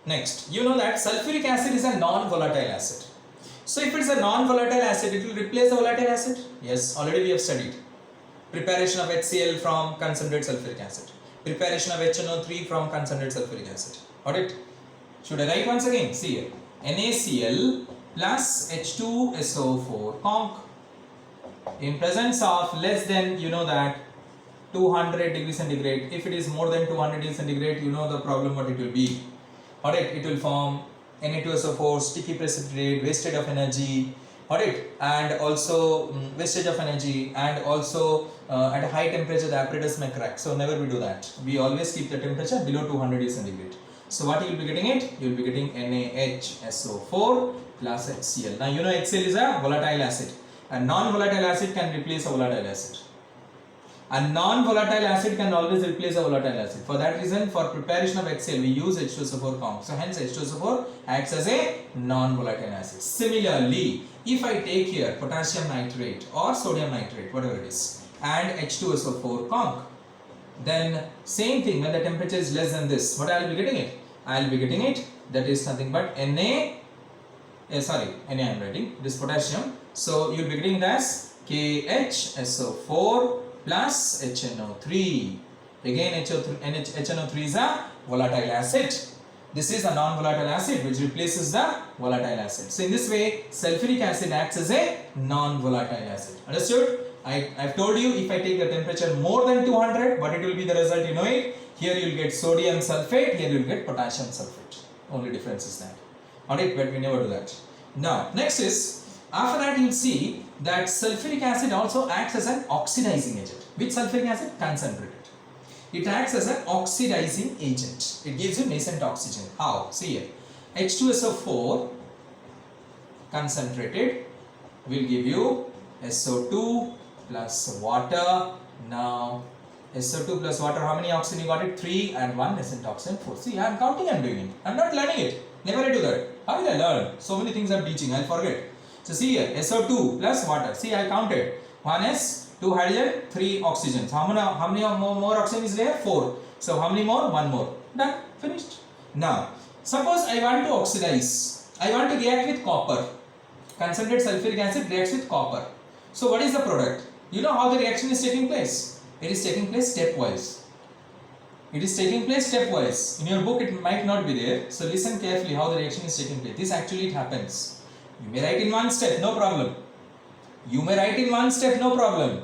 Next, you know that sulfuric acid is a non-volatile acid. So if it is a non-volatile acid, it will replace the volatile acid? Yes, already we have studied. Preparation of HCl from concentrated sulfuric acid. Preparation of HNO3 from concentrated sulfuric acid. Got it? Should I write once again? See here. NaCl plus H2SO4 conc. In presence of less than, you know that, 200 degrees centigrade. If it is more than 200 degrees centigrade, you know the problem what it will be. Alright, it will form Na2SO4, sticky precipitate, wastage of energy, alright, and also wastage of energy, and also at a high temperature the apparatus may crack. So never we do that. We always keep the temperature below 200 degrees centigrade. So what you will be getting it? You will be getting NaHSO4 plus HCl. Now you know HCl is a volatile acid. A non-volatile acid can replace a volatile acid. A non-volatile acid can always replace a volatile acid. For that reason, for preparation of HCl, we use H2SO4 conc. So hence H2SO4 acts as a non-volatile acid. Similarly, if I take here potassium nitrate or sodium nitrate, whatever it is, and H2SO4 conc, then same thing, when the temperature is less than this, what I will be getting it? I will be getting it, that is nothing but Na I am writing, this potassium. So you will be getting it as KHSO4 plus HNO3. Again HNO3 is a volatile acid. This is a non-volatile acid which replaces the volatile acid. So in this way, sulfuric acid acts as a non-volatile acid. Understood? I've told you, if I take the temperature more than 200, what it will be the result, you know it. Here you will get sodium sulfate, here you will get potassium sulfate. Only difference is that. Alright, but we never do that. Now, next is, after that you will see that sulfuric acid also acts as an oxidizing agent. Which sulfuric acid? Concentrated. It acts as an oxidizing agent. It gives you nascent oxygen. How? See here. H2SO4 concentrated will give you SO2 plus water. Now SO2 plus water, how many oxygen you got it? 3 and 1 nascent oxygen 4. See, I am counting, I am doing it. I am not learning it. Never I do that. How will I learn? So many things I am teaching, I will forget. So see here, SO2 plus water. See, I counted. 1 is 2 hydrogen, 3 oxygen. So how many more oxygen is there? 4. So how many more? 1 more. Done. Finished. Now, suppose I want to oxidize. I want to react with copper. Concentrated sulfuric acid reacts with copper. So what is the product? You know how the reaction is taking place? It is taking place stepwise. It is taking place stepwise. In your book it might not be there. So listen carefully how the reaction is taking place. This actually it happens. You may write in one step, no problem. You may write in one step, no problem.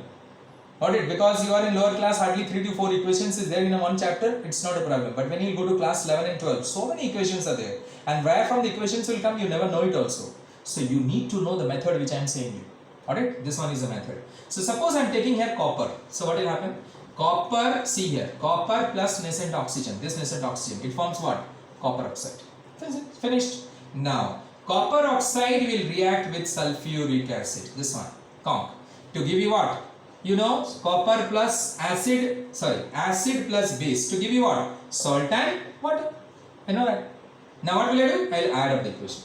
Got it? Because you are in lower class, hardly 3 to 4 equations is there in a one chapter, it's not a problem. But when you go to class 11 and 12, so many equations are there. And where from the equations will come, you never know it also. So you need to know the method which I am saying you. Alright? This one is the method. So suppose I am taking here copper. So what will happen? Copper, see here, copper plus nascent oxygen. This nascent oxygen, it forms what? Copper oxide. Finished. Now, copper oxide will react with sulfuric acid. This one, conc. To give you what? You know, copper plus acid plus base. To give you what? Salt and water. You know that. Now what will I do? I will add up the equation.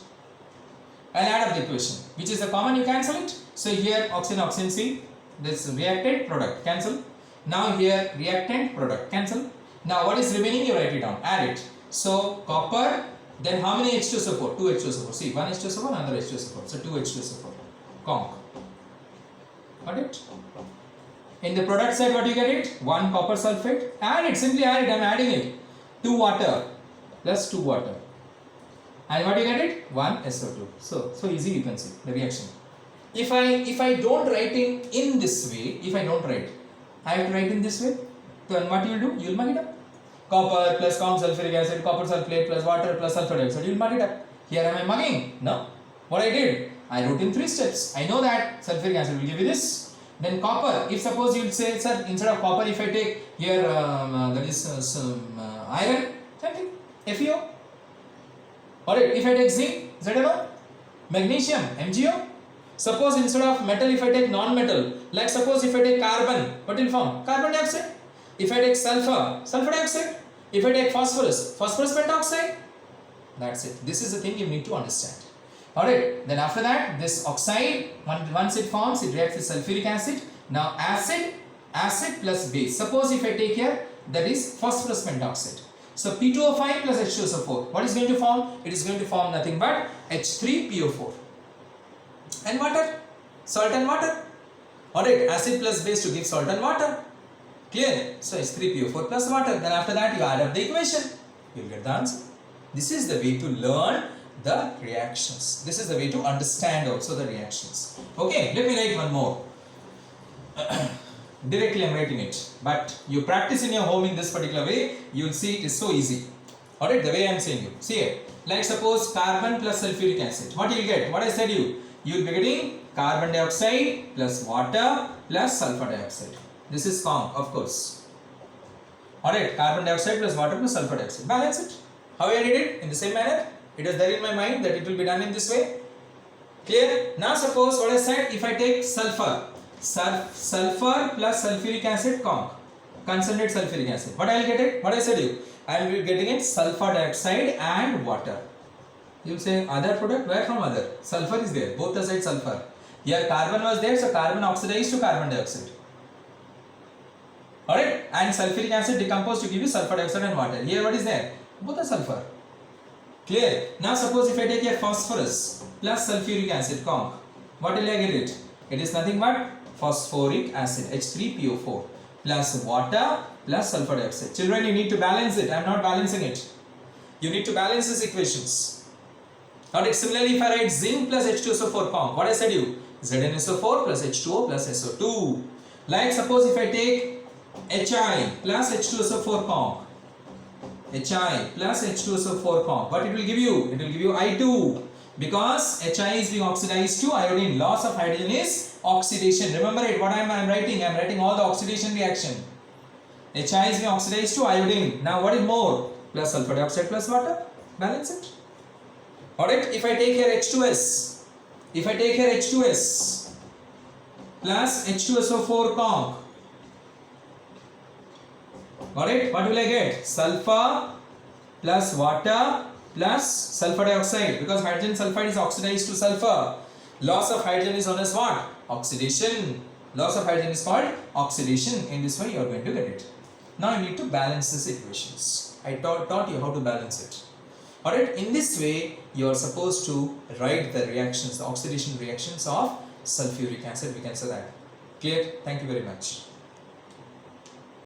I will add up the equation. Which is the common, you cancel it. So here oxygen, see. This reactant, product, cancel. Now here reactant, product, cancel. Now what is remaining, you write it down. Add it. So copper, then how many H2SO4? 2 H2SO4. See, 1 H2SO4, another H2SO4. So 2 H2SO4. Conc. Got it? In the product side, what you get it? 1 copper sulfate. Add it, simply add it. I am adding it. 2 water plus 2 water. And what you get it? 1 SO2. So easy you can see the reaction. If I don't write in this way, if I don't write, I have to write in this way. Then what you will do? You will mug it up. Copper plus comp sulfuric acid, copper sulfate plus water plus sulfur dioxide. You will mug it up. Here am I mugging? No. What I did? I wrote in 3 steps. I know that sulfuric acid will give you this. Then copper. If suppose you will say, sir, instead of copper, if I take here that is iron, something FeO. Alright. If I take zinc, ZnO. Magnesium, MgO. Suppose instead of metal, if I take non-metal, like suppose if I take carbon, what will form? Carbon dioxide. If I take sulfur, sulfur dioxide. If I take phosphorus, phosphorus pentoxide. That's it. This is the thing you need to understand. Alright, then after that, this oxide, once it forms, it reacts with sulfuric acid. Now acid plus base. Suppose if I take here, that is phosphorus pentoxide. So P2O5 plus H2SO4. What is going to form? It is going to form nothing but H3PO4. And water. Salt and water. Alright, acid plus base to give salt and water. Clear? So H3PO4 plus water. Then after that you add up the equation. You will get the answer. This is the way to learn the reactions. This is the way to understand also the reactions. Okay, let me write one more. Directly I am writing it. But you practice in your home in this particular way, you will see it is so easy. Alright, the way I am saying you. See here. Like suppose carbon plus sulfuric acid. What you will get? What I said you will be getting carbon dioxide plus water plus sulfur dioxide. This is Kong, of course. Alright, carbon dioxide plus water plus sulfur dioxide. Balance it. How I did it? In the same manner. It is there in my mind that it will be done in this way. Clear? Now suppose what I said, if I take sulfur plus sulfuric acid, Kong, concentrate sulfuric acid. What I will get it? What I said you? I will be getting it sulfur dioxide and water. You will say other product, where from other? Sulfur is there, both the sides sulfur. Here carbon was there, so carbon oxidized to carbon dioxide. Alright, and sulfuric acid decomposed to give you sulfur dioxide and water. Here what is there? Both are sulfur. Clear? Now suppose if I take here phosphorus plus sulfuric acid, Kong, what will I get it? It is nothing but phosphoric acid, H3PO4 plus water plus sulfur dioxide. Children, you need to balance it. I am not balancing it. You need to balance these equations. Alright, similarly if I write zinc plus H2SO4, Kong, what I said you? ZnSO4 plus H2O plus SO2. Like suppose if I take Hi plus H2SO4, Kong, Hi plus H2SO4, Kong, what it will give you? It will give you I2, because Hi is being oxidized to iodine. Loss of hydrogen is oxidation. Remember it, what I am writing? I am writing all the oxidation reaction. Hi is being oxidized to iodine. Now what is more? Plus sulfur dioxide plus water. Balance it. Alright, if I take here H2S, plus H2SO4, Kong, alright, what will I get? Sulfur plus water plus sulfur dioxide, because hydrogen sulfide is oxidized to sulfur. Loss of hydrogen is known as what? Oxidation. Loss of hydrogen is called oxidation. In this way you are going to get it. Now you need to balance these equations. I taught you how to balance it. Alright, in this way you are supposed to write the reactions, the oxidation reactions of sulfuric acid. We can say that. Clear? Thank you very much.